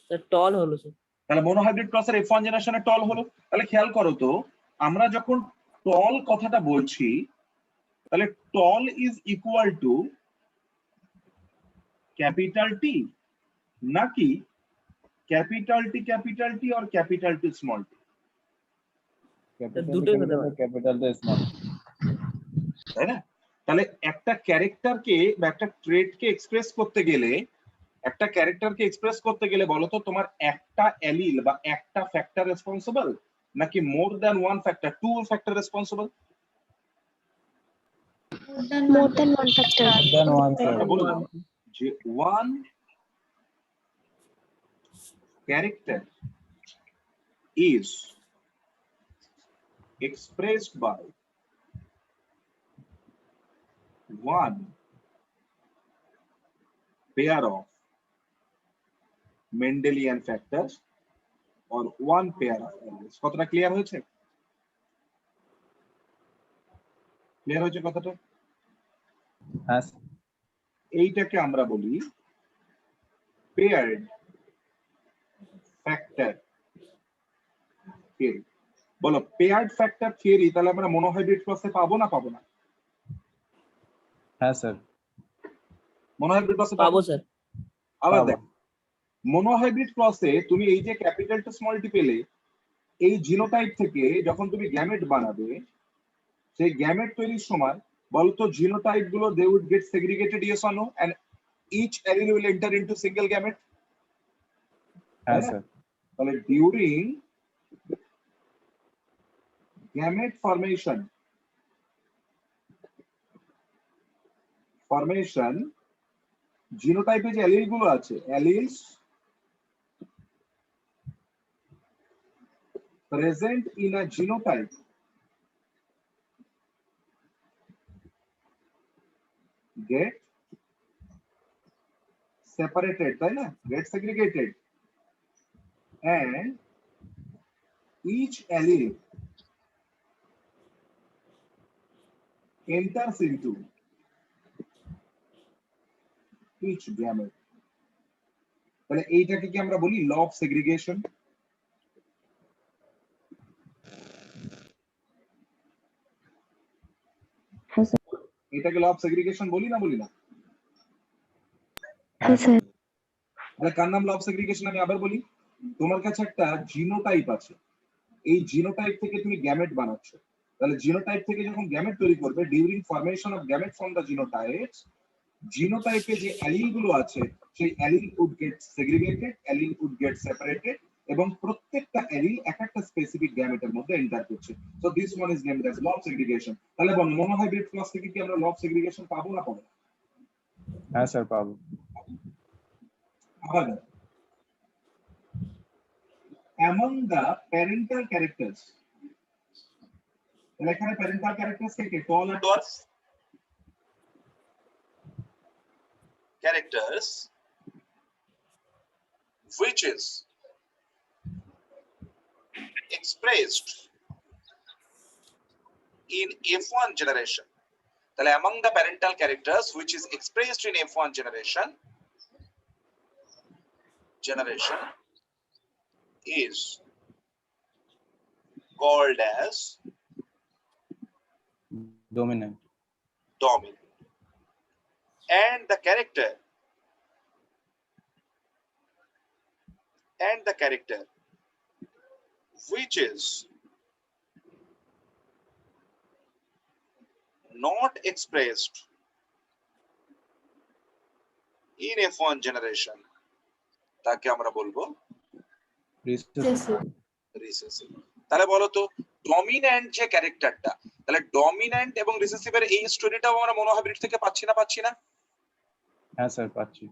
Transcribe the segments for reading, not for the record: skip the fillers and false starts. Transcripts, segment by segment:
Sir টল হলো sir. তাহলে monohybrid ক্রসের F1 জেনারেশনে টল হলো। তাহলে খেয়াল করো তো, আমরা যখন টল কথাটা বলছি, তাহলে টল is equal to capital T নাকি ক্যাপিটাল টি আর ক্যাপিটাল টি স্মল টি? দুটোই হতে পারে। ক্যাপিটাল টি স্মল, তাই না? তাহলে একটা ক্যারেক্টারকে বা একটা ট্রেটকে এক্সপ্রেস করতে গেলে, বলতো তোমার একটা অ্যালিল বা একটা ফ্যাক্টর রেসপন্সিবল নাকি more than one factor, two factor responsible? More than one factor. Then one sir. বলে দাও যে one character is expressed by one pair of Mendelian factors or one pair of alleles. কতটা clear হয়েছে? Clear হয়েছে কথাটা? হ্যাঁ এইটাকে আমরা বলি paired factor theory। বলো paired factor theory তাহলে আমরা মনোহাইব্রিড ক্রসে পাবো না পাবো না? হ্যাঁ স্যার মনোহাইব্রিড ক্রসে পাবো স্যার। আবার পাবো। দেখ, মনোহাইব্রিড ক্রসে তুমি এই যে ক্যাপিটাল টু স্মল টি পেলে, এই জিনোটাইপ থেকে যখন তুমি গ্যামেট বানাবে, সেই গ্যামেট তৈরির সময় বলতো জিনোটাইপ গুলো they would get segregated, yes or no, and each allele will enter into single gamete. হ্যাঁ স্যার তাহলে ডিউরিং গ্যামেট ফরমেশন জিনোটাইপে যে অ্যালিল গুলো আছে, অ্যালিলস present in a genotype get separated, তাই না, get segregated, and each allele enters into each gamete। তাহলে এইটাকে কি আমরা বলি ল অফ সেগ্রিগেশন? এটাকে ল অফ সেগ্রিগেশন বলি না বলি না? Yes, sir. তাহলে কার নাম ল অফ সেগ্রিগেশন? আমি আবার বলি, তোমার কাছে একটা জিনোটাইপ আছে, এই জিনোটাইপ থেকে তুমি গ্যামেট বানাচ্ছ, তাহলে জিনোটাইপ থেকে যখন গ্যামেট তৈরি করবে, during formation of gamete from the genotypes, জিনোটাইপে যে অ্যালিল গুলো আছে সেই allele would get segregated, allele would get separated, এবং প্রত্যেকটা অ্যালিল এক একটা স্পেসিফিক গ্যামেটের মধ্যে এন্টার করছে। So this one is named as law of segregation. তাহলে বল মনোহাইব্রিড ক্রস থেকে কি আমরা ল অফ সেগ্রিগেশন পাবো না পাবো না? হ্যাঁ স্যার পাবো। আবার among the parental characters, তাহলে এখানে প্যারেন্টাল ক্যারেক্টারস কে টল আর dwarf characters which is expressed in F1 generation। তাহলে among the parental characters which is expressed in F1 generation is called as dominant, and the character which is not expressed in F1 generation তাকে আমরা বলবো recessive. তাহলে বলো তো dominant যে ক্যারেক্টারটা, তাহলে ডমিন্যান্ট এবং রিসেসিভের এই স্টোরিটাও আমরা মনোহাইব্রিড থেকে পাচ্ছি না? হ্যাঁ স্যার পাচ্ছি।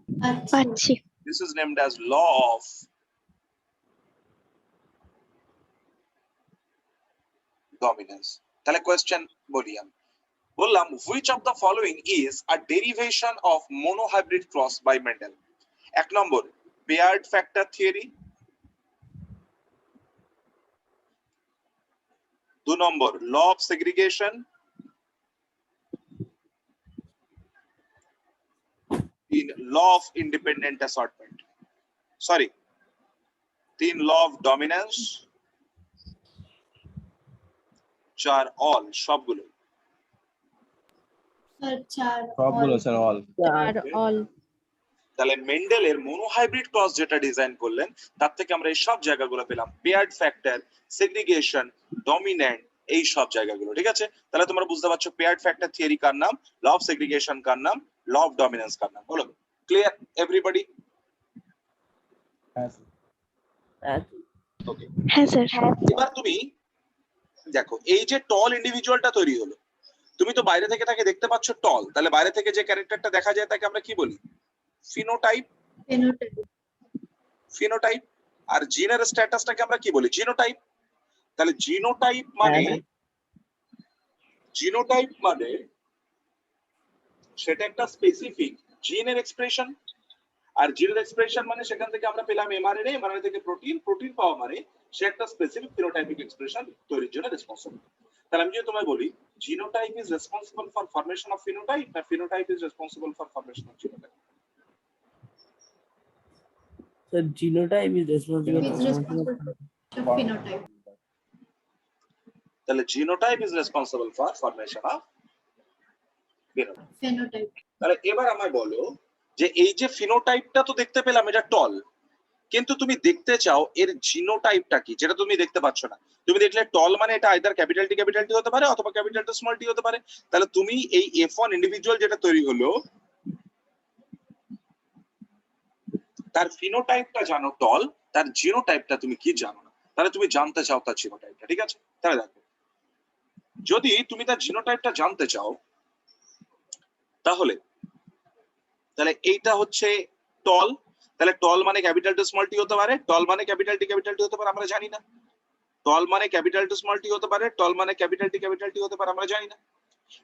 This is named as law of dominance। তাহলে কোশ্চেন বললাম which of the following is a derivation of monohybrid cross by Mendel? এক নম্বর paired factor theory, 2 নম্বর law of segregation, 3 law of independent assortment। 3 law of dominance, 4 all, সবগুলো। সবগুলো sir all. all তাহলে মেন্ডেলের monohybrid cross যেটা design করলেন তার থেকে আমরা এই সব জায়গাগুলো পেলাম, পেয়ার্ড ফ্যাক্টর, সেগ্রিগেশন, ডমিন্যান্ট, এই সব জায়গাগুলো। ঠিক আছে, তাহলে তোমরা বুঝতে পারছো পেয়ার্ড ফ্যাক্টর থিওরি কার নাম, ল অফ সেগ্রিগেশন কার নাম, ল অফ ডমিনেন্স কার নাম। বলো, ক্লিয়ার এভরিবডি? হ্যাঁ ওকে, হ্যাঁ স্যার এবার তুমি দেখো এই যে টল ইন্ডিভিজুয়ালটা তৈরি হলো, তুমি তো বাইরে থেকে তাকে দেখতে পাচ্ছ টল, তাহলে বাইরে থেকে যে ক্যারেক্টারটা দেখা যায় তাকে আমরা কি বলি? ফিনোটাইপ। ফিনোটাইপ। আর জিনের স্ট্যাটাসটাকে আমরা কি বলি? জিনোটাইপ। তাহলে জিনোটাইপ মানে সেটা একটা স্পেসিফিক জিনের এক্সপ্রেশন, আর জিনের এক্সপ্রেশন মানে সেখান থেকে আমরা পেলাম এমআরএনএ, এমআরএনএ থেকে প্রোটিন, প্রোটিন পাওয়া মানে সে একটা স্পেসিফিক ফিনোটাইপিক এক্সপ্রেশন তৈরির জন্য রেসপন্সিবল। তাহলে আমি যদি তোমায় বলি genotype is responsible for formation of phenotype, না phenotype is responsible for formation of genotype? So genotype is responsible for phenotype. তাহলে genotype is responsible for formation of Phenotype. তাহলে এবার আমায় বলো যে এই যে ফিনোটাইপটা তো দেখতে পেলাম এটা টল, কিন্তু তুমি দেখতে চাও এর জিনোটাইপটা কি, যেটা তুমি দেখতে পাচ্ছ না। তুমি দেখলে টল মানে এটা আইদার ক্যাপিটাল টি হতে পারে অথবা ক্যাপিটাল টু স্মল টি হতে পারে। তাহলে তুমি এই F1 ইন্ডিভিজুয়াল যেটা তৈরি হলো তার ফিনোটাইপটা জানো টল, তার জিনোটাইপটা তুমি কি জানো না। তাহলে তুমি জানতে চাও তার জিনোটাইপটা, ঠিক আছে? তাহলে দেখো, যদি তুমি তার জিনোটাইপটা জানতে চাও তাহলে এইটা হচ্ছে টল। তাহলে টল মানে ক্যাপিটাল টু স্মল টি হতে পারে, টল মানে ক্যাপিটাল টি হতে পারে, আমরা জানি না। টল মানে ক্যাপিটাল টু স্মল টি হতে পারে, টল মানে ক্যাপিটাল টি হতে পারে, আমরা জানি না।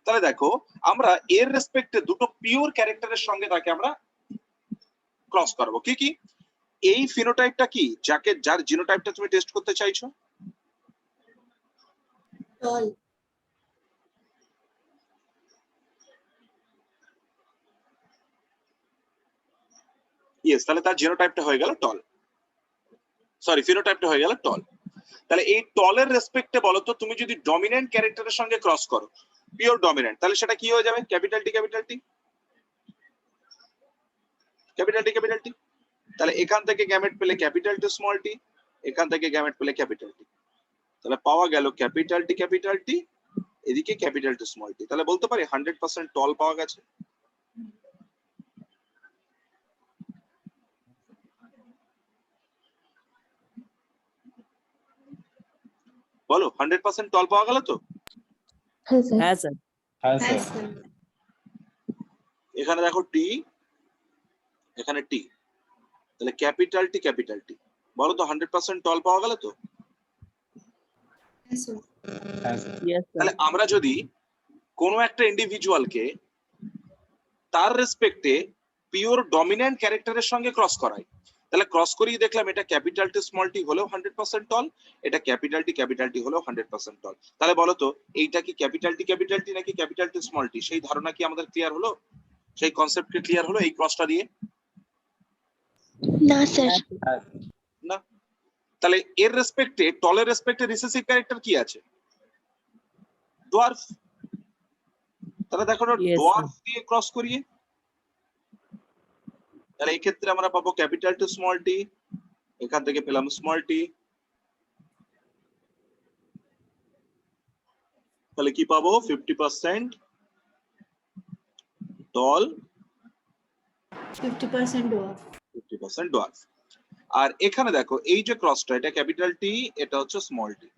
তাহলে দেখো আমরা এর রেসপেক্টে দুটো পিওর ক্যারেক্টারের সঙ্গে তাকে আমরা ক্রস করব। কি কি? এই ফিনোটাইপটা কি, যার জিনোটাইপটা তুমি টেস্ট করতে চাইছো? Tall. ইয়েস, তাহলে তার জিনোটাইপটা হয়ে গেল টল, সরি ফিনোটাইপটা হয়ে গেল টল। তাহলে এই টলের রেসপেক্টে বলো তো, তুমি যদি ডমিনেন্ট ক্যারেক্টারের সঙ্গে ক্রস করো, পিওর ডমিনেন্ট, তাহলে সেটা কি হয়ে যাবে? Capital T. তাহলে এখান থেকে গ্যামেট পেলে ক্যাপিটাল টু স্মল টি, এখান থেকে গ্যামেট পেলে ক্যাপিটাল টি, তাহলে পাওয়া গেল ক্যাপিটাল টি, এদিকে ক্যাপিটাল টু স্মল টি। তাহলে বলতে পারি 100% টল পাওয়া গেছে। বলো 100% টল পাওয়া গেল তো? হ্যাঁ স্যার হ্যাঁ Yes, স্যার। sir. এখানে দেখো টি, এখানে টি, তাহলে ক্যাপিটাল টি। বলো তো 100% টল পাওয়া গেল তো? Yes, sir. হ্যাঁ স্যার। ইয়েস স্যার তাহলে আমরা যদি কোনো একটা ইন্ডিভিজুয়ালকে তার রেসপেক্টে পিওর ডমিনেন্ট ক্যারেক্টারের সঙ্গে ক্রস করাই, তাহলে ক্রস করিয়ে দেখলাম এটা ক্যাপিটাল টু স্মল টি হলেও 100% টল, এটা ক্যাপিটাল টি হলেও 100% টল। তাহলে বলো তো এইটা কি ক্যাপিটাল টি নাকি ক্যাপিটাল টু স্মল টি? সেই ধারণা কি আমাদের ক্লিয়ার হলো? সেই কনসেপ্ট কি ক্লিয়ার হলো এই ক্রসটা দিয়ে? না স্যার না। তাহলে এর রেসপেক্টে, টলের রেসপেক্টে রিসেসিভ ক্যারেক্টার কি আছে? ডোয়ার্ফ। তাহলে দেখো Yes, ডোয়ার্ফ দিয়ে ক্রস করিয়ে, তাহলে এই ক্ষেত্রে আমরা পাবো ক্যাপিটাল টু স্মল টি, এখান থেকে পেলাম স্মল টি, তাহলে কি পাবো? 50% টল, 50% dwarf. 50% ডোয়ার্ফ। আর এখানে দেখো এই যে ক্রসটা, এটা ক্যাপিটাল টি, এটা হচ্ছে স্মল টি,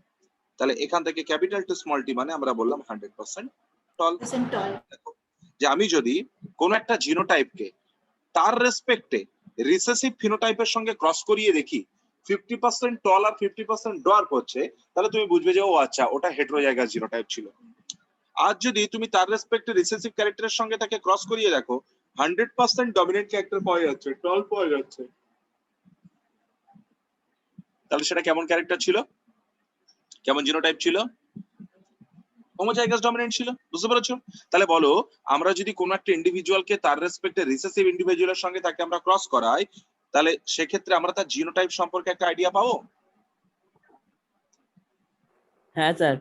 তাহলে এখান থেকে ক্যাপিটাল টু স্মল টি মানে আমরা বললাম 100% টল। Percent tall. যে আমি যদি কোন একটা জিনোটাইপকে তার রেসপেক্টে রিসেসিভ ফিনোটাইপের সঙ্গে ক্রস করিয়ে দেখি 50% টল আর 50% ডোয়ার্ফ হচ্ছে, তাহলে তুমি বুঝবে যে ও আচ্ছা ওটা হেটেরোজাইগাস জিনোটাইপ ছিল। আর যদি তুমি তার রেসপেক্টে রিসেসিভ ক্যারেক্টারের সঙ্গে তাকে ক্রস করিয়ে দেখো 100% ডমিনেন্ট ক্যারেক্টার পাওয়া যাচ্ছে, টল পাওয়া যাচ্ছে, তাহলে সেটা কেমন ক্যারেক্টার ছিল, কেমন জিনোটাইপ ছিল? হোমোজাইগাস ডমিনেন্ট ছিল। বুঝতে পেরেছো? তাহলে বলো আমরা যদি কোনো একটা ইন্ডিভিজুয়ালকে তার রেসপেক্টে রিসেসিভ ইন্ডিভিজুয়ালের সঙ্গে তাকে আমরা ক্রস করাই, তাহলে সেক্ষেত্রে আমরা তার জিনোটাইপ সম্পর্কে একটা আইডিয়া পাবো। হ্যাঁ স্যার।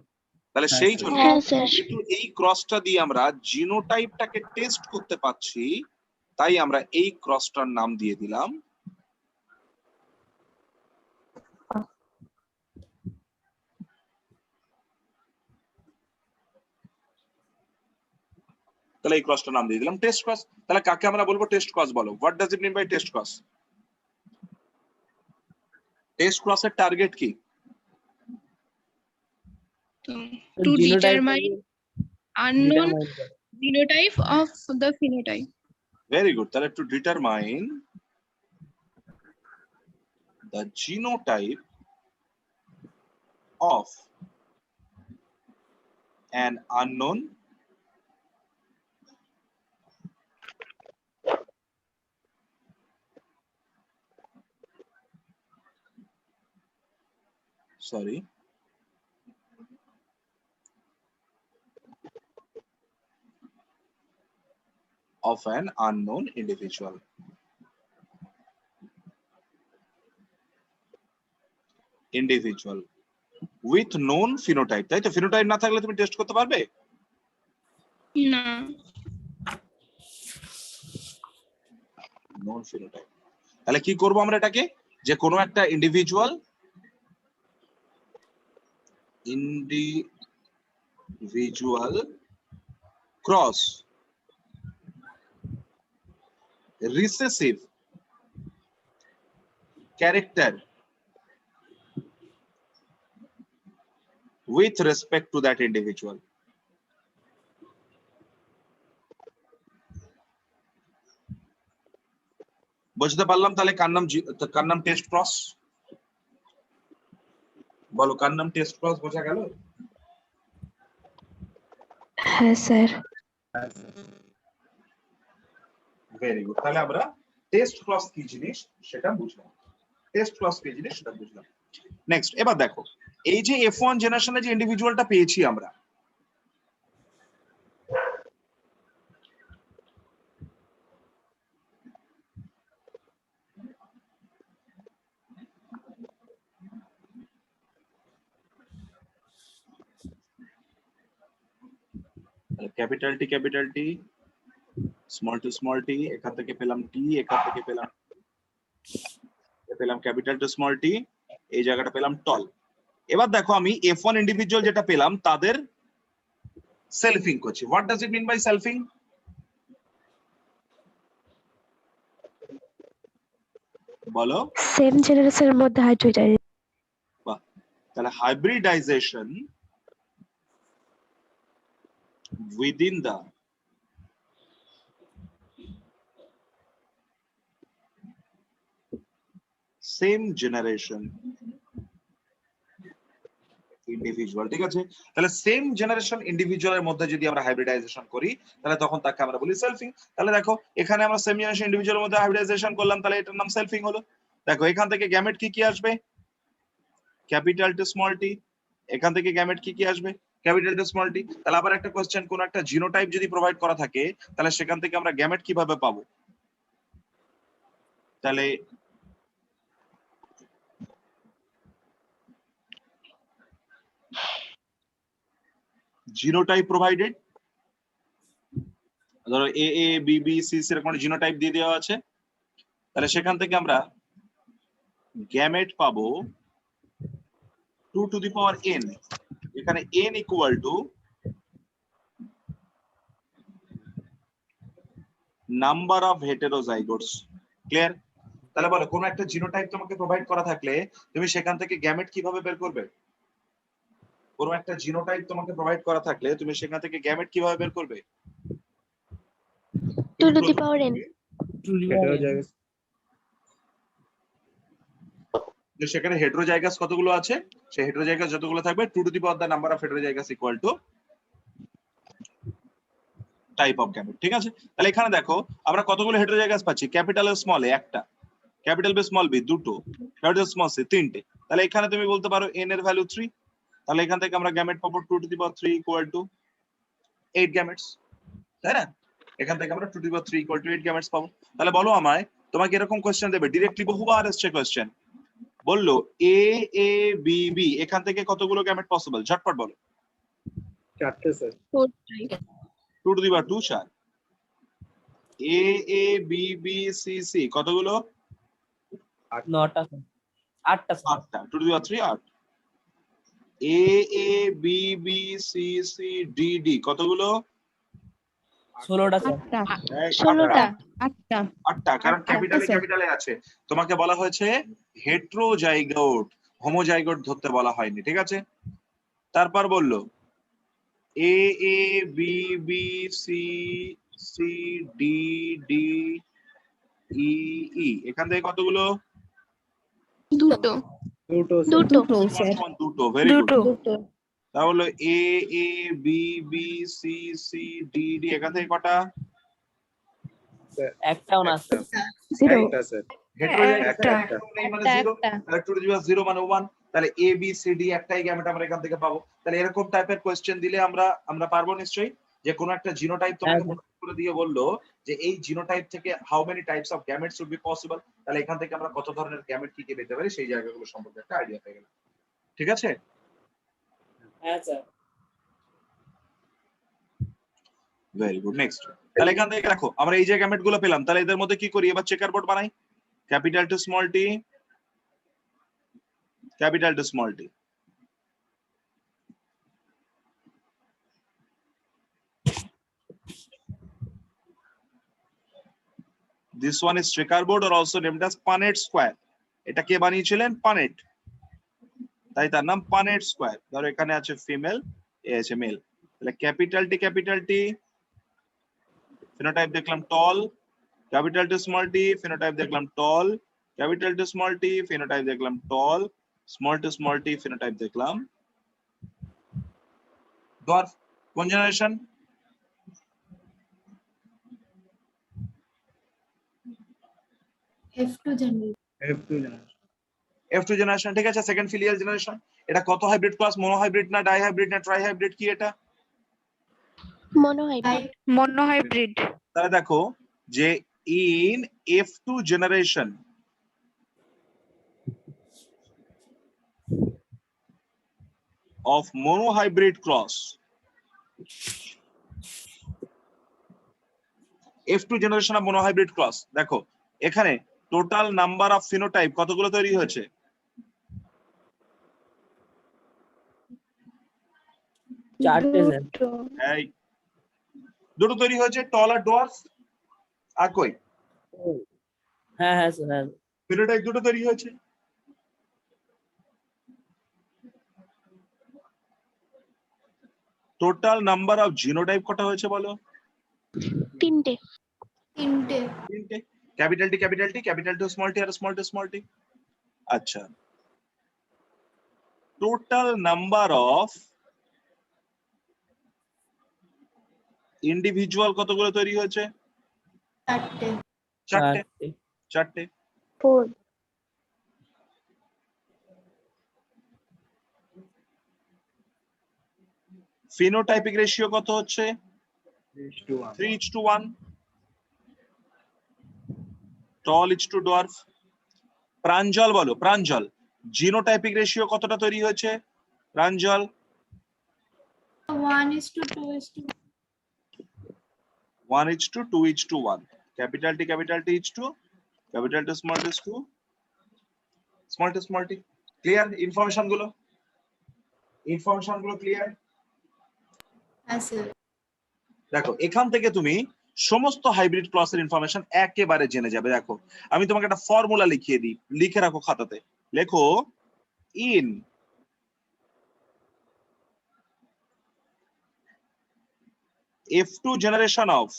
তাহলে হ্যাঁ, সেই স্যার। জন্য হ্যাঁ স্যার। যেহেতু এই ক্রসটা দিয়ে আমরা জিনোটাইপটাকে টেস্ট করতে পারছি, তাই আমরা এই ক্রসটার নাম দিয়ে দিলাম তাহলে এই ক্রসটার নাম দিয়ে দিলাম টেস্ট ক্রস। তাহলে কাকে আমরা বলবো টেস্ট ক্রস? বলো, what does it mean by test cross? Test ক্রসের টার্গেট কি? To Genotype determine unknown determine করে। genotype of the phenotype. Very good. তাহলে to determine the genotype of an unknown sorry of an unknown individual. Individual with known phenotype. তাই তো? Phenotype না থাকলে তুমি test করতে পারবে? না। known phenotype. তাহলে কি করব আমরা এটাকে? যে কোনো একটা individual cross recessive character with respect to that individual. বুঝতে পারলাম। তাহলে কার নাম টেস্ট ক্রস? বলো, কার নাম টেস্ট ক্রস? বোঝা গেল? হ্যাঁ স্যার। Very good. তাহলে আমরা টেস্ট ক্রস কি জিনিস সেটা বুঝলাম। টেস্ট ক্রস কি জিনিস সেটা বুঝলাম। নেক্সট, এবার দেখো, এই যে F1 জেনারেশনে যে ইন্ডিভিজুয়ালটা পেয়েছি আমরা, ক্যাপিটাল টি স্মল টি, এখান থেকে পেলাম টি, এখান থেকে পেলাম ক্যাপিটাল টু স্মল টি, এই জায়গাটা পেলাম টল। এবার দেখো আমি F1 ইন্ডিভিজুয়াল যেটা পেলাম তাদের সেলফিং করছি। What does it mean by selfing? বলো। সেম জেনারেশনের মধ্যে হাইব্রিডাইজ। বাহ, তাহলে hybridization within the same generation individual. ঠিক আছে, তাহলে সেম জেনারেশন ইন্ডিভিজুয়ালের মধ্যে যদি আমরা হাইব্রিডাইজেশন করি তাহলে তখন তাকে আমরা বলি সেলফিং। তাহলে দেখো এখানে আমরা সেম জেনারেশন ইন্ডিভিজুয়ালের মধ্যে হাইব্রিডাইজেশন করলাম, তাহলে এটার নাম সেলফিং হলো। দেখো এখান থেকে গ্যামেট কি আসবে? ক্যাপিটাল টু স্মল টি। এখান থেকে গ্যামেট কি আসবে? ক্যাপিটাল টু স্মল টি। তাহলে আবার একটা কোশ্চেন, কোন একটা জিনোটাইপ যদি প্রোভাইড করা থাকে তাহলে সেখান থেকে আমরা গ্যামেট কিভাবে পাবো? তাহলে জিনোটাইপ প্রোভাইডেড, ধরো এ A B B C C এরকম জিনোটাইপ দিয়ে দেওয়া আছে, তাহলে সেখান থেকে আমরা গ্যামেট পাবো 2 to the power n, এখানে n equal to number of heterozygotes. Clear? তাহলে বলো, কোন একটা জিনোটাইপ তোমাকে প্রোভাইড করা থাকলে তুমি সেখান থেকে গ্যামেট কিভাবে বের করবে? কোন একটা জিনোটাইপ তোমাকে প্রোভাইড করা থাকলে তুমি সেখান থেকে গ্যামেট কিভাবে বের করবে? 2 to the power n। যে সেখানে হেটেরোজাইগাস কতগুলো আছে, সেই হেটেরোজাইগাস যতগুলো থাকবে 2 to the power the number of heterozygotes equal to type of gamete. ঠিক আছে, তাহলে এখানে দেখো আমরা কতগুলো হেটেরোজাইগাস পাচ্ছি? ক্যাপিটাল এ স্মল এ একটা, ক্যাপিটাল বি স্মল বি দুটো, ক্যাপিটাল স্মল সি তিনটে। তাহলে এখানে তুমি বলতে পারো n এর ভ্যালু 3, তাহলে এখান থেকে আমরা গ্যামেট পাবো 2 to the power 3 equal to 8 gametes, তাই না? এখান থেকে আমরা 2 to the power 3 equal to 8 gametes পাবো। তাহলে বলো আমায় তোমাকে এরকম কোশ্চেন দেবে, ডিরেক্টলি বহুবার এসছে কোশ্চেন, বললো এ এ বি বি এখান থেকে কতগুলো গ্যামেট পসিবল, ঝটপট বলো। 4টে sir. 4 type. 2 to the power 2 4। A A B B C C কতগুলো? 9টা স্যার, 8টা স্যার। 8টা। 2 to the power 3 8। A A B B C C D D কতগুলো? 16টা স্যার। 16টা। 8টা, কারণ ক্যাপিটালে আছে। তোমাকে বলা হয়েছে হেটেরোজাইগোট, হোমোজাইগোট ধরতে বলা হয়নি, ঠিক আছে? তারপর বললো A A B B C C D D E E এখান থেকে কতগুলো? দুটো। দুটো। দুটো। Very good. দুটো। তাহলে A A B B C C D D এখান থেকে কটা? একটাও না স্যার। 0 একটা স্যার। হেটেরোজাইগোট নেই মানে 0, তাহলে 2 টু দি পাওয়ার 0 মানে 1, তাহলে এ বি সি ডি একটাই গ্যামেট আমরা এখান থেকে পাবো। তাহলে এরকম টাইপের কোশ্চেন দিলে আমরা পারবো নিশ্চয়ই, যে কোনো একটা জিনোটাইপ তোমাকে মনে করে দিয়ে বললো যে এই জিনোটাইপ থেকে how many types of gametes would be possible, তাহলে এখান থেকে আমরা কত ধরনের গ্যামেট কি কি পেতে পারি সেই জায়গাগুলো সম্পর্কে একটা আইডিয়া পেয়ে গেলাম, ঠিক আছে? হ্যাঁ স্যার। Very good. নেক্সট, তাহলে এখান থেকে দেখো আমরা এই যে গ্যামেট গুলো পেলাম, তাহলে এদের মধ্যে কি করি, এবার চেকার বোর্ড বানাই। Capital to small T, capital to small T. This one is checkerboard or also named as Punnett square. এটা কে বানিয়েছিলেন? পানেট, তাই তার নাম পানেট স্কয়ার। ধরো এখানে আছে ফিমেল, এ আছে মেল, তাহলে ক্যাপিটাল টি ফিনোটাইপ দেখলাম tall, capital to small T phenotype দেখলাম tall, capital to small T phenotype দেখলাম tall, small to small T phenotype দেখলাম ডোয়ার্ফ। কোন generation? F2 generation. F2 generation, ঠিক আছে। সেকেন্ড ফিলিয়াল জেনারেশন, এটা কত হাইব্রিড ক্রস, মোনো হাইব্রিড না di hybrid না ট্রাই হাইব্রিড, কি এটা? monohybrid তাহলে দেখো যে in F2 generation of monohybrid cross, F2 জেনারেশন অফ monohybrid cross, দেখো এখানে টোটাল নাম্বার অফ ফিনোটাইপ কতগুলো তৈরি হয়েছে? 4টে স্যার। এই দুটো তৈরি হয়েছে, টল আর ডোয়ার্ফ। আর কই? হ্যাঁ হ্যাঁ স্যার, হ্যাঁ। ফিনোটাইপ দুটো তৈরি হয়েছে। টোটাল নাম্বার অফ জিনোটাইপ কটা হয়েছে বলো? 3টে। তিনটে। Capital T capital to small T আর স্মল টু স্মল টি। আচ্ছা, টোটাল নাম্বার অফ ইন্ডিভিজুয়াল কতগুলো তৈরি হয়েছে? 4টে। চারটে। 4 ফিনোটাইপিক রেশিও কত হচ্ছে? 3:1। Tall is to dwarf. Pranjal বলো, প্রাঞ্জল জিনোটাইপিক রেশিও কতটা তৈরি হয়েছে? Pranjal 1:2:1. 1:2:1। Capital T is to capital to small T. Clear? Information গুলো ক্লিয়ার? হ্যাঁ স্যার। দেখো এখান থেকে তুমি সমস্ত হাইব্রিড ক্রসের ইনফরমেশন একেবারে জেনে যাবে। দেখো আমি তোমাকে একটা ফর্মুলা লিখিয়ে দিই, লিখে রাখো খাতাতে। লেখো in F2 generation of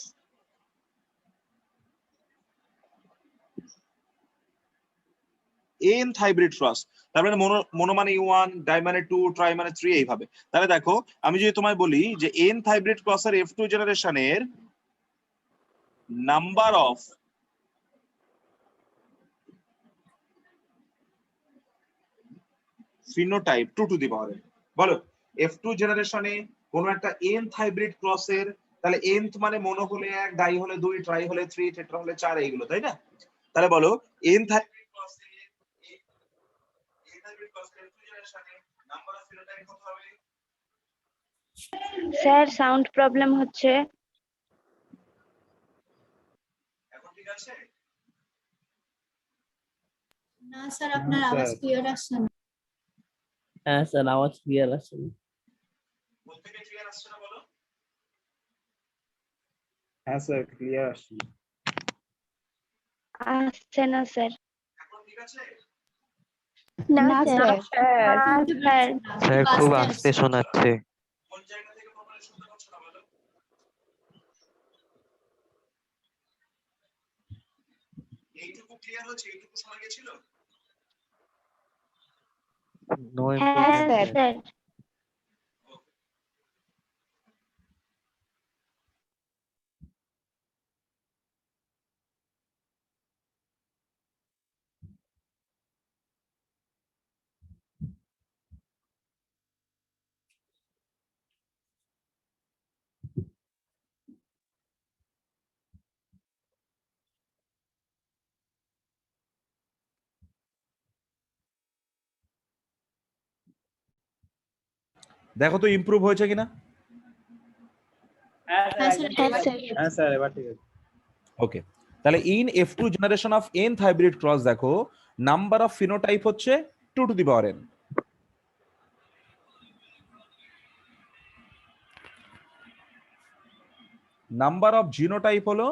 nth hybrid cross, তার মানে মোনো মানে 1, ডাই মানে 2, ট্রাই মানে 3, এইভাবে। তাহলে দেখো আমি যদি তোমায় বলি যে nth hybrid cross এর F2 জেনারেশনের number of phenotype 2 to the power n, বলো F2 জেনারেশনে কোন একটা nth হাইব্রিড ক্রসের, তাহলে nth মানে মোনো হলে 1, ডাই হলে 2, ট্রাই হলে 3, টেট্রা হলে 4, এইগুলো, তাই না? তাহলে বলো n হাইব্রিড ক্রস থেকে n হাইব্রিড ক্রস থেকে নাম্বার অফ ফিনোটাইপ কত হবে? স্যার সাউন্ড প্রবলেম হচ্ছে। এখন ঠিক আছে? না স্যার আপনার আওয়াজ ক্লিয়ার আসছে না। হ্যাঁ স্যার আওয়াজ ক্লিয়ার আসছে না। প্রত্যেকটা ক্লিয়ার আসছে না বলো? হ্যাঁ স্যার ক্লিয়ার আসছে। আসছে না স্যার। এখন ঠিক আছে? না স্যার। স্যার। শুনতে পাচ্ছি না। স্যার খুব আস্তে আস্তে আসছে। শোনাচ্ছে। কোন জায়গা থেকে প্রবলেম শুনতে পাচ্ছ না বলো? এইটুকু ক্লিয়ার হচ্ছে? এইটুকু শোনা গেছিল? নো হ্যাঁ ইমপ্রুভমেন্ট স্যার। দেখো তো ইমপ্রুভ হয়েছে কিনা। হ্যাঁ হ্যাঁ স্যার স্যার হ্যাঁ স্যার। হ্যাঁ স্যার এবার ঠিক আছে। ওকে, তাহলে ইন f2 জেনারেশন অফ nth হাইব্রিড ক্রস দেখো নাম্বার অফ ফিনোটাইপ হচ্ছে 2 to the power n। Number of genotype হলো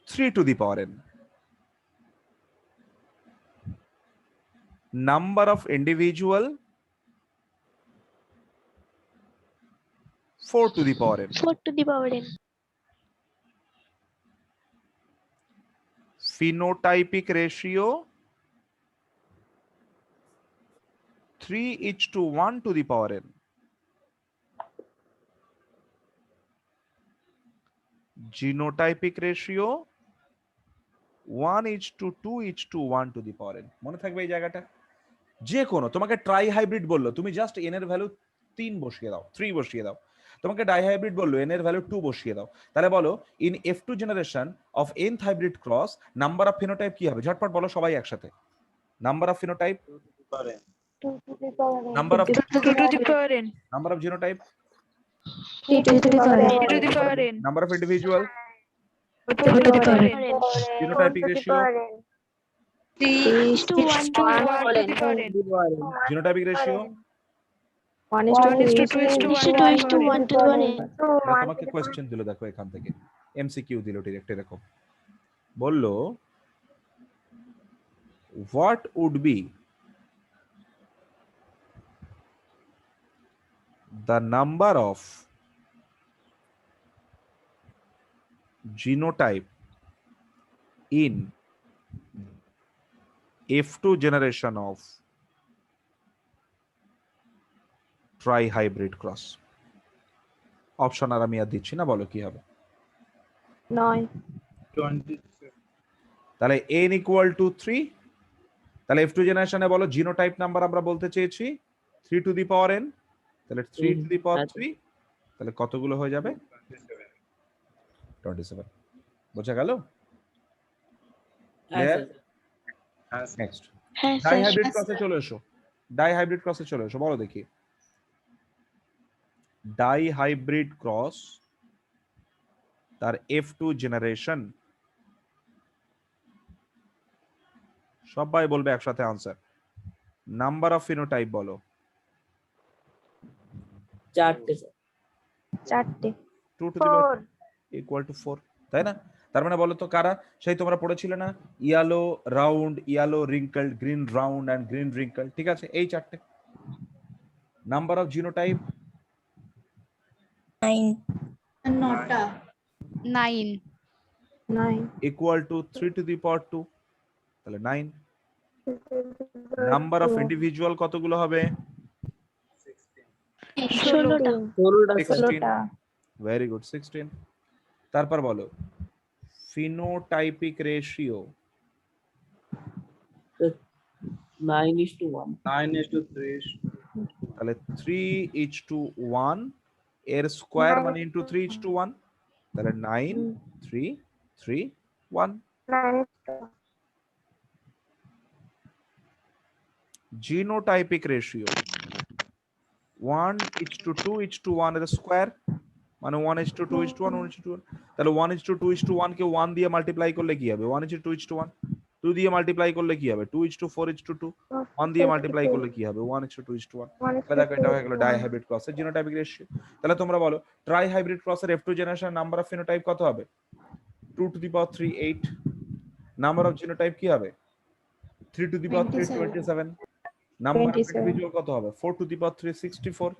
3 to the power n। Number of individual 4 two the power n। 4 to the power n। Phenotypic ratio 3:1 to the power n. Genotypic ratio 1:2:1 to the power n. মনে থাকবে এই জায়গাটা। যে কোনো তোমাকে try hybrid বললো, তুমি জাস্ট n এর ভ্যালু 3 বসিয়ে দাও, 3 বসিয়ে দাও। তোমাকে ডাই হাইব্রিড বললো, n এর ভ্যালু 2 বসিয়ে দাও। তাহলে বলো ইন f2 জেনারেশন of nth hybrid cross number of phenotype কি হবে? ঝটপট বলো সবাই একসাথে। Number of phenotype, 2 to the power n। Number of 2 to the power n, number of genotype, 3 to the power n। 3 to the power n, number of individual, 2 to the power n, phenotypic ratio, 3:1 to 1 1 to the power n, genotypic ratio। 1:1 to 1 n। তোমাকে question দিল, দেখো এখান থেকে MCQ দিল direct এরকম বললো, what would be the number of genotype in f2 generation of trihybrid cross? Option আর আমি আর দিচ্ছি না, বলো কি হবে। 9। 20 তাহলে n = 3। তাহলে f2 জেনারেশনে বলো জিনোটাইপ নাম্বার আমরা বলতে চেয়েছি 3 টু দি পাওয়ার n। তাহলে 3 টু দি পাওয়ার 3, তাহলে কতগুলো হয়ে যাবে? 27। বোঝা গেল? হ্যাঁ ক্লিয়ার? স্যার। নেক্সট হ্যাঁ ডাই স্যার। হাইব্রিড ক্রসে চলে এসো। ডাই হাইব্রিড ক্রসে চলে এসো, বলো দেখি। ডাই হাইব্রিড ক্রস তার f2 জেনারেশন, সবাই বলবে একসাথে আনসার। নাম্বার অফ ফিনোটাইপ বলো। 4টে স্যার। 4টে। 2 টু দি পাওয়ার = 4, তাই না? তার মানে বলো তো কারা? সেই তোমরা পড়েছিলে না, yellow round, yellow wrinkled, green round and green wrinkle, ঠিক আছে? এই 4টে। নাম্বার অফ জিনোটাইপ 9টা। 9, = 3 টু দি পাওয়ার 2, তাহলে 9। নাম্বার অফ ইন্ডিভিজুয়াল কতগুলো হবে? 16টা। 16। Very good, 16। তারপর বলো ফিনোটাইপিক রেশিও 9:1। 9:3 তাহলে 3:1 এর স্কয়ার মানে ইনটু 3:1, তাহলে 9 3 3 1. Genotypic ratio 1:2:1 এর স্কয়ার মানে 1:2:1 1:1 তাহলে 1:2:1 কে 1 দিয়ে মাল্টিপ্লাই করলে কি হবে 1:2:1 2 দিয়ে মাল্টিপ্লাই করলে কি হবে 2:4:2 1 দিয়ে মাল্টিপ্লাই করলে কি হবে 1:2:1 তাহলে দেখো এটা হয়ে গেল ডাই হাইব্রিড ক্রসের জিনোটাইপিক রেশিও তাহলে তোমরা বলো ট্রাই হাইব্রিড ক্রসের F2 generation number of phenotype কত হবে 2⁻3 8 নাম্বার অফ জিনোটাইপ কি হবে 3⁻3 27 নাম্বার অফ ইন্ডিভিজুয়াল কত হবে 4⁻3 64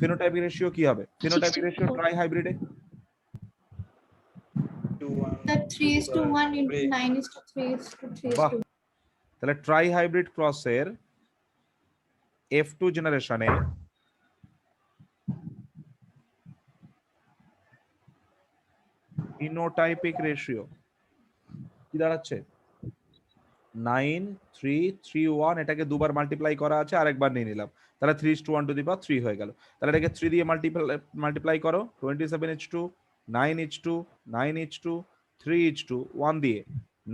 ফিনোটাইপিক রেশিও কি হবে ফিনোটাইপিক রেশিও ট্রাই হাইব্রিডে 3:1 into 9:3:3. বাহ তাহলে ট্রাই হাইব্রিড ক্রসের F2 জেনারেশনে ফিনোটাইপিক রেশিও কি দাঁড়াচ্ছে 9:3:3:1 এটাকে দুবার মাল্টিপ্লাই করা আছে আরেকবার নিয়ে নিলাম তাহলে 3:1 হয়ে গেল তাহলে এটাকে 3 দিয়ে মাল্টিপ্লাই করো 27:2 9:2 9:2 3:2 1 দিয়ে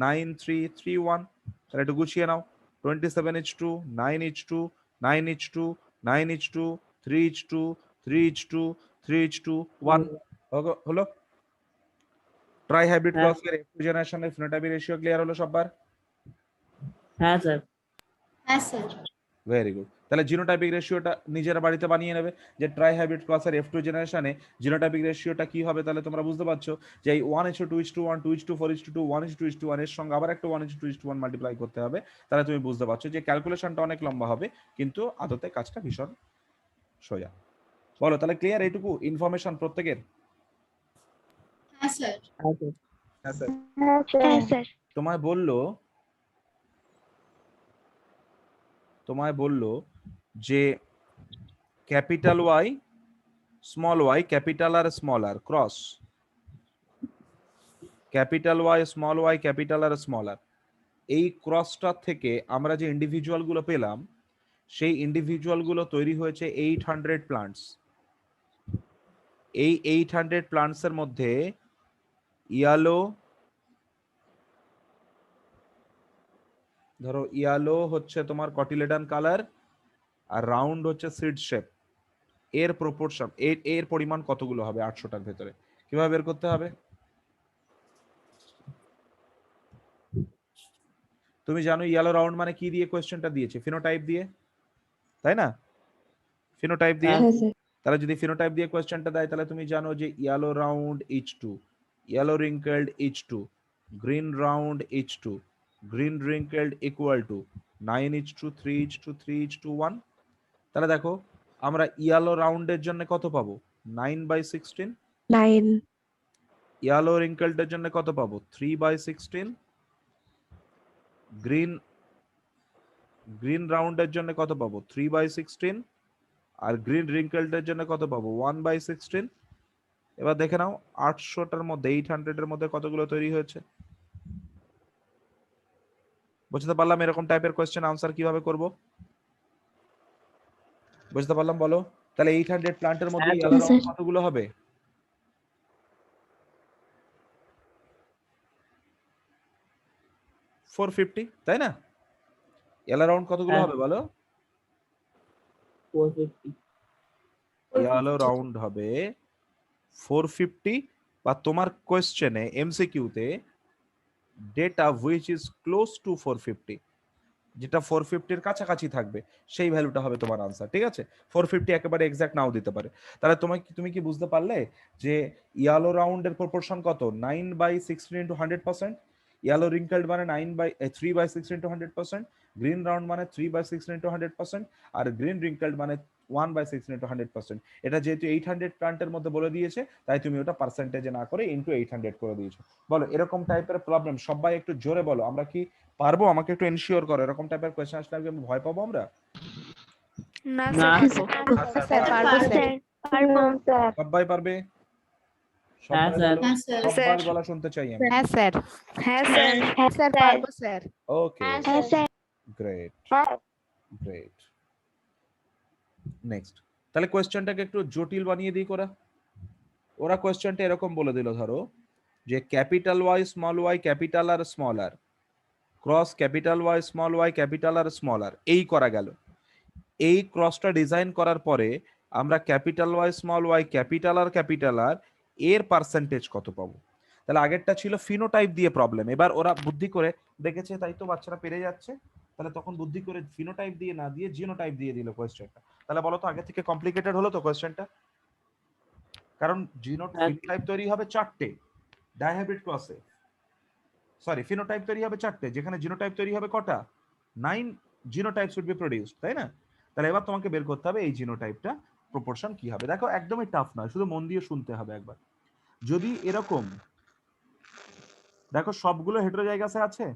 9:3:3:1 তাহলে একটু গুছিয়ে নাও 27:2 9:2 9:2 9:2 3:2 3:2 3:2 1 হলো ট্রাই হাইব্রিড হ্যাঁ। ক্রসের F2 জেনারেশনের ফিনোটাইপিক রেশিও ক্লিয়ার হলো সবার হ্যাঁ স্যার হ্যাঁ স্যার ভেরি গুড তাহলে জিনোটাইপিক রেশিওটা নিজের বাড়িতে বানিয়ে নেবে যে ট্রাই হাইব্রিড ক্রসের F2 জেনারেশনে জিনোটাইপিক রেশিওটা কি হবে তাহলে তোমরা বুঝতে পারছো যে এই 1:2:1 2:4:2 1:2:1 এর সঙ্গে আবার একটা 1:2:1 মাল্টিপ্লাই করতে হবে তাহলে তুমি বুঝতে পারছো যে ক্যালকুলেশনটা অনেক লম্বা হবে কিন্তু আদতে কাজটা ভীষণ সোজা বলো তাহলে ক্লিয়ার এইটুকু ইনফরমেশন প্রত্যেকের হ্যাঁ স্যার হ্যাঁ স্যার হ্যাঁ স্যার তোমায় বললো যে capital Y small Y capital R small R cross capital Y small Y capital R small R এই ক্রসটা থেকে আমরা যে ইন্ডিভিজুয়াল গুলো পেলাম সেই ইন্ডিভিজুয়াল গুলো তৈরি হয়েছে 800 প্লান্টস এই 800 প্লান্টস এর মধ্যে ইয়েলো ধরো ইয়েলো হচ্ছে তোমার কটিলেডন কালার আর রাউন্ড হচ্ছে সিড শেপ এর প্রপোর্শন এর পরিমাণ কতগুলো হবে 800টার ভেতরে কিভাবে বের করতে হবে তুমি জানো ইয়েলো রাউন্ড মানে কি দিয়ে কোশ্চেনটা দিয়েছে ফিনোটাইপ দিয়ে তাই না ফিনোটাইপ দিয়ে তাহলে যদি ফিনোটাইপ দিয়ে কোশ্চেনটা দেয় তাহলে তুমি জানো যে yellow round H2 yellow wrinkled H2 green round H2 green wrinkled equal to 9H2 3H2 3H2 1 তাহলে দেখো আমরা ইয়েলো রাউন্ডের জন্য কত পাবো 9/16 9 ইয়েলো রিঙ্কেলড এর জন্য কত পাবো 3/16 গ্রিন রাউন্ডের জন্য কত পাবো 3/16 আর গ্রিন রিঙ্কেলড এর জন্য কত পাবো 1/16 এবার দেখে নাও 800টার মধ্যে 800 এর মধ্যে কতগুলো তৈরি হয়েছে বুঝতে পারলাম এরকম টাইপের কোশ্চেন আনসার কিভাবে করব বুঝতে পারলাম বলো তাহলে 800 প্লান্টের মধ্যে ইয়েলো রাউন্ড কতগুলো হবে 450 তাই না ইয়েলো রাউন্ড কতগুলো হবে বলো 450 ইয়েলো রাউন্ড হবে 450 বা তোমার কোশ্চেনে এমসিকিউতে data which is close two 450 যেটা 450 এর কাছাকাছি থাকবে সেই ভ্যালুটা হবে তোমার আনসার ঠিক আছে 450 একেবারে এক্সাক্ট নাও দিতে পারে তাহলে তুমি কি বুঝতে পারলে যে ইয়েলো রাউন্ডের প্রপোর্শন কত 9/16 into 100% ইয়েলো রিঙ্কেলড মানে 3/16 into 100% গ্রিন রাউন্ড মানে 3/16 into 100% আর গ্রিন রিঙ্কেলড মানে 1/16 into 100% এটা যেহেতু 800 প্লান্টের মধ্যে বলে দিয়েছে তাই তুমি ওটা পার্সেন্টেজে না করে ইনটু 800 করে দিয়েছো বলো এরকম টাইপের প্রবলেম সবাই একটু জোরে বলো আমরা কি পারবো আমাকে একটু এনশিওর করো এরকম টাইপের কোশ্চেন আসলে আমি ভয় পাবো আমরা না না স্যার পারবো স্যার পারবো স্যার সবাই পারবে হ্যাঁ, স্যার। হ্যাঁ স্যার সবার গলা শুনতে চাই আমি হ্যাঁ স্যার হ্যাঁ স্যার হ্যাঁ স্যার পারবো স্যার ওকে হ্যাঁ স্যার গ্রেট গ্রেট নেক্সট তাহলে কোশ্চেনটাকে একটু জটিল বানিয়ে দিই ওরা কোশ্চেনটা এরকম বলে দিল ধরো যে capital Y small Y capital R small R cross capital Y small Y capital R small R এই করা গেল। এই ক্রসটা ডিজাইন করার পরে আমরা capital Y small Y capital R এর পার্সেন্টেজ কত পাবো। তাহলে আগেরটা ছিল ফিনোটাইপ দিয়ে প্রবলেম, এবার ওরা বুদ্ধি করে দেখেছে, তাই তো বাচ্চারা পেরে যাচ্ছে। তাহলে তখন বুদ্ধি করে ফিনোটাইপ দিয়ে না দিয়ে জিনোটাইপ দিয়ে দিল কোয়েশ্চেনটা। তাহলে বলো তো আগে থেকে কমপ্লিকেটেড হলো তো কোয়েশ্চেনটা? কারণ জিনোটাইপ তৈরি হবে 4টে ডাইহাইব্রিড ক্রসে, সরি ফিনোটাইপ তৈরি হবে 4টে, যেখানে জিনোটাইপ তৈরি হবে কটা? 9 জিনোটাইপস উড বি প্রোডিউসড, তাই না? তাহলে এবার তোমাকে বের করতে হবে এই জিনোটাইপটা প্রপোর্শন কি হবে। দেখো একদমই টাফ নয়, শুধু মন দিয়ে শুনতে হবে একবার। যদি এরকম দেখো সবগুলো হেটেরোজাইগাসে আছে,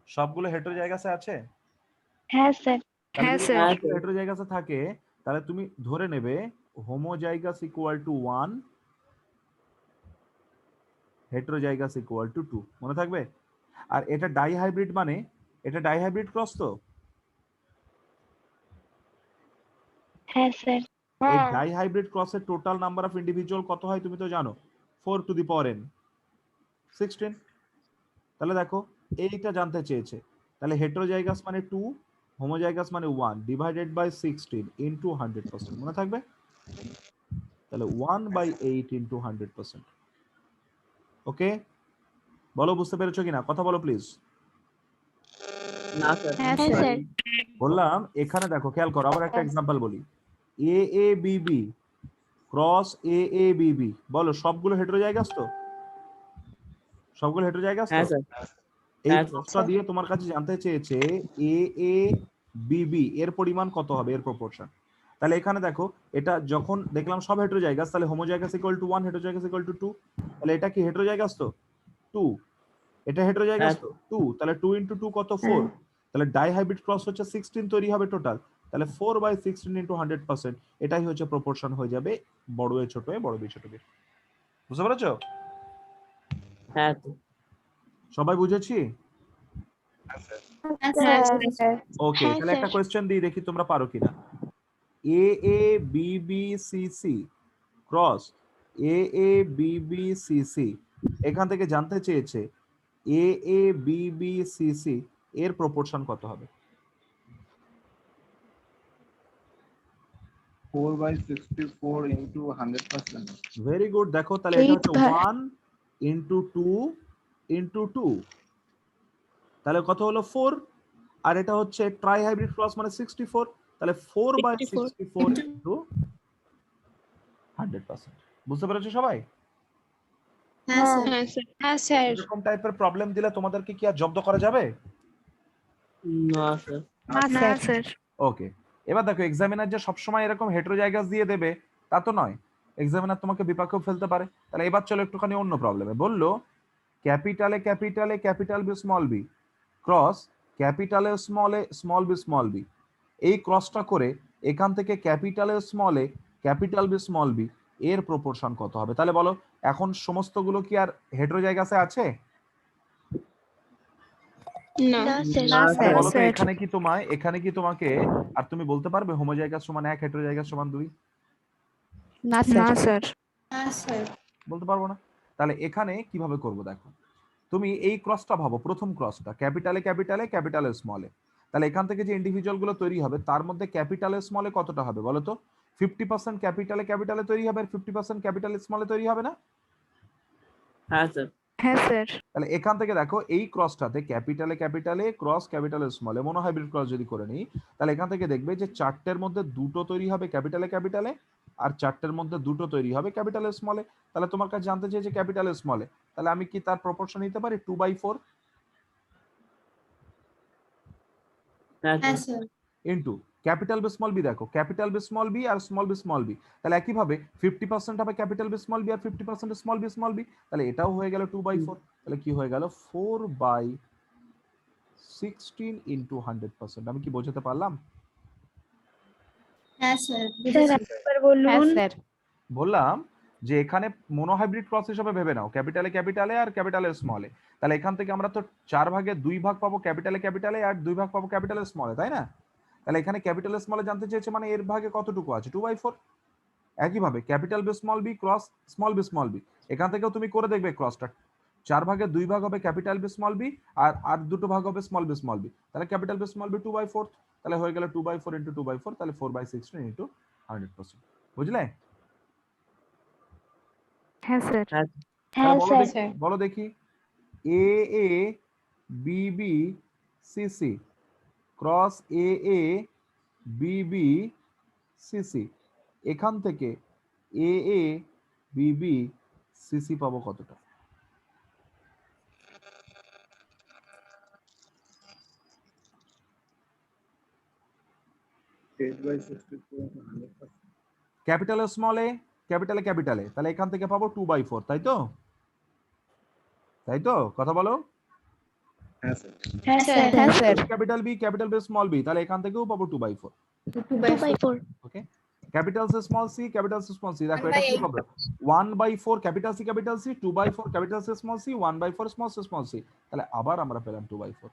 সবগুলো হেটেরোজাইগাসে আছে, হ্যাঁ স্যার। হ্যাঁ স্যার। হেটেরোজাইগাসে থাকে, তাহলে তুমি ধরে নেবে homozygous equal to 1, heterozygous equal to 2, মনে থাকবে? আর এটা ডাইহাইব্রিড মানে এটা ডাইহাইব্রিড ক্রস তো। হ্যাঁ স্যার। এই ডাইহাইব্রিড ক্রসের টোটাল নাম্বার অফ ইন্ডিভিজুয়াল কত হয় তুমি তো জানো, 4 টু দি পাওয়ার n 16। তাহলে দেখো এইটা জানতে চেয়েছে, তাহলে হেটেরোজাইগাস মানে 2, হোমোজাইগাস মানে 1 ডিভাইডেড বাই 16 ইনটু 100%, মনে থাকবে? তাহলে 1/8 ইনটু 100%। ওকে, বলো বুঝতে পেরেছো কিনা? কথা বলো প্লিজ। না স্যার। হ্যাঁ হ্যাঁ স্যার। স্যার। বললাম এখানে দেখো খেয়াল করো, আবার একটা এক্সাম্পল বলি। AABB ক্রস AABB, বলো সবগুলো হেটেরোজাইগাস তো? সবগুলো হেটেরোজাইগাস হ্যাঁ তো? স্যার। এই হ্যাঁ, ক্রসটা দিয়ে তোমার কাছে জানতে চেয়েছে AABB এর পরিমাণ কত হবে, এর প্রপোর্শন। তাহলে এখানে দেখো এটা যখন দেখলাম সব হেটেরোজাইগাস, তাহলে homozygous equal to 1, heterozygous equal to 2, তাহলে এটা কি হেটেরোজাইগাস তো? 2। এটা হেটেরোজাইগাস তো 2, তাহলে 2 ইনটু 2 কত? 4। তাহলে ডাইহাইব্রিড ক্রস হচ্ছে 16 তৈরি হবে টোটাল, তাহলে 4/16 ইনটু 100%, এটাই হচ্ছে প্রপোর্শন হয়ে যাবে বড় এ ছোট এ বড় বি ছোট বি। বুঝতে পেরেছো? হ্যাঁ সবাই বুঝেছি? হ্যাঁ স্যার। ওকে, হ্যাঁ, তাহলে একটা স্যার। কোশ্চেন দিই, দেখি তোমরা পারো কিনা। AABBCC ক্রস AABBCC, এখান থেকে জানতে চেয়েছে AABBCC এর প্রপোর্শন কত হবে। 4/64 into 100%. ভেরি গুড, দেখো তাহলে এটা হচ্ছে 1 ইনটু 2 ইনটু 2, তাহলে কত হলো 4। আর এটা হচ্ছে ট্রাই হাইব্রিড ক্রস মানে 64, তাহলে 4/64 ইনটু 100%। বুঝতে পেরেছো সবাই? হ্যাঁ স্যার। হ্যাঁ স্যার। এরকম টাইপের প্রবলেম দিলে তোমাদেরকে কি আর জব্দ করা যাবে? না স্যার। না স্যার। ওকে, এবার দেখো এক্সামিনার যে সবসময় এরকম হেটেরোজাইগাস দিয়ে দেবে তা তো নয়, এক্সামিনার তোমাকে বিপাকেও ফেলতে পারে। তাহলে এবার চলো একটুখানি অন্য প্রবলেমে। বললো capital A capital A capital B small B cross capital A small B small B, এই ক্রসটা করে এখান থেকে capital A small A capital B small B এর প্রপোর্শন কত হবে। তাহলে বলো এখন সমস্তগুলো কি আর হেটেরোজাইগাসে আছে? না স্যার। না তাহলে স্যার। বলো তো এখানে কি তোমাকে আর তুমি বলতে পারবে হোমোজাইগাস সমান 1, হেটেরোজাইগাস সমান 2? না স্যার। হ্যাঁ স্যার। বলতে পারবো না। তাহলে এখানে কিভাবে করব দেখো, তুমি এই ক্রসটা ভাবো, প্রথম ক্রসটা ক্যাপিটালে ক্যাপিটালে ক্যাপিটালে স্মলে, তাহলে এখান থেকে যে ইন্ডিভিজুয়াল গুলো তৈরি হবে তার মধ্যে ক্যাপিটালে স্মলে কতটা হবে বলো তো? 50% ক্যাপিটালে ক্যাপিটালে তৈরি হবে আর 50% ক্যাপিটালে স্মলে তৈরি হবে না? হ্যাঁ স্যার। হ্যাঁ স্যার। তাহলে এখান থেকে দেখো এই ক্রসটাতে ক্যাপিটালে ক্যাপিটালে ক্রস ক্যাপিটালে স্মলে মনোহাইব্রিড ক্রস যদি করে নিই, তাহলে এখান থেকে দেখবে যে 4টের মধ্যে 2টো তৈরি হবে ক্যাপিটালে ক্যাপিটালে আর 4টের মধ্যে 2টো তৈরি হবে ক্যাপিটালে স্মলে। তাহলে তোমার কাছে জানতে চেয়েছে ক্যাপিটালে স্মলে, তাহলে আমি কি তার প্রপোর্শন নিতে পারি 2/4 হ্যাঁ হ্যাঁ sir. Sir. Into capital B small B. দেখো ক্যাপিটাল বি স্মল বি আর স্মল বি স্মল বি, তাহলে একইভাবে 50% হবে ক্যাপিটাল বি স্মল বি আর 50% স্মল বি স্মল বি, তাহলে এটাও হয়ে গেল 2/4। তাহলে কি হয়ে গেল 4/16 ইনটু 100%। আমি কি বোঝাতে পারলাম? হ্যাঁ স্যার। স্যার একবার বলুন। হ্যাঁ স্যার। বললাম যে এখানে মনোহাইব্রিড ক্রস হিসেবে ভেবে নাও ক্যাপিটালে ক্যাপিটালে আর ক্যাপিটালে স্মলে, তাহলে এখান থেকে আমরা তো 4 ভাগে 2 ভাগ পাবো ক্যাপিটালে ক্যাপিটালে আর 2 ভাগ পাবো ক্যাপিটালে স্মলে, তাই না? তাহলে এখানে ক্যাপিটাল স্মলে জানতে চেয়েছে মানে এর ভাগে কতটুকু আছে 2/4। একইভাবে capital B small B cross small B small B, এখান থেকেও তুমি করে দেখবে ক্রসটা 4 ভাগে 2 ভাগ হবে ক্যাপিটাল বি স্মল বি, আর দুটো ভাগ হবে স্মল বি স্মল বি, তাহলে ক্যাপিটাল বি স্মল বি 2/4, তাহলে হয়ে গেল 2/4 ইনটু 2/4, তাহলে 4/16 ইনটু 100%। বুঝলে? হ্যাঁ স্যার। হ্যাঁ হ্যাঁ বলো স্যার দেখি, বলো দেখি, A A B B C C cross A A B B C C, এখান থেকে A A B B C C পাবো কতটা? ক্যাপিটাল স্মল এ ক্যাপিটালে ক্যাপিটালে, তাহলে এখান থেকে পাবো 2/4, তাই তো? তাই তো? কথা বলো। হ্যাঁ স্যার। হ্যাঁ স্যার হ্যাঁ sir. Capital B small B, তাহলে এখান থেকেও পাবো 2/4। 2/4 okay, capital C small C, capital C small C, দেখো এটা কি হবে? 1/4 capital C 2/4 capital C small C, 1/4 small C, তাহলে আবার আমরা পেলাম 2/4।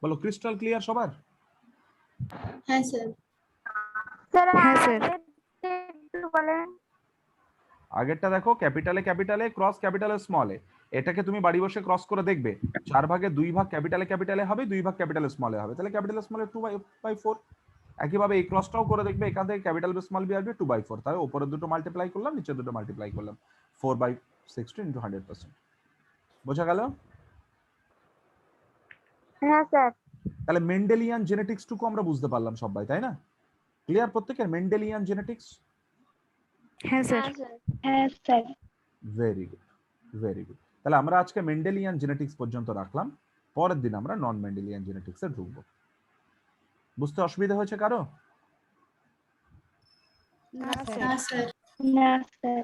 বলো ক্রিস্টাল ক্লিয়ার সবার? হ্যাঁ স্যার। হ্যাঁ স্যার। আগেরটা দেখো, ক্যাপিটালে ক্যাপিটালে ক্রস ক্যাপিটালে স্মলে, এটাকে তুমি বাড়ি বসে ক্রস করে দেখবে, 4 ভাগে 2 ভাগ ক্যাপিটালে ক্যাপিটালে হবে, 2 ভাগ ক্যাপিটালে স্মলে হবে, তাহলে ক্যাপিটাল স্মলে 2/4। একইভাবে এই ক্রসটাও করে দেখবে, এখান থেকে ক্যাপিটাল বি স্মল বি আসবে 2/4, তাহলে উপরের দুটো মাল্টিপ্লাই করলাম, নিচের দুটো মাল্টিপ্লাই করলাম, 4/16 ইনটু 100%। বোঝা গেল? হ্যাঁ স্যার তাহলে মেন্ডেলিয়ান জেনেটিক্সটুকু আমরা বুঝতে পারলাম সবাই, তাই না? ক্লিয়ার প্রত্যেকের মেন্ডেলিয়ান জেনেটিক্স? হ্যাঁ স্যার। হ্যাঁ sir very good, very good. তাহলে আমরা আজকে মেন্ডেলিয়ান জেনেটিক্স পর্যন্ত রাখলাম, পরের দিন আমরা নন মেন্ডেলিয়ান জেনেটিক্সে ঢুকবো। বুঝতে অসুবিধা হয়েছে কারো? না স্যার। না স্যার। না স্যার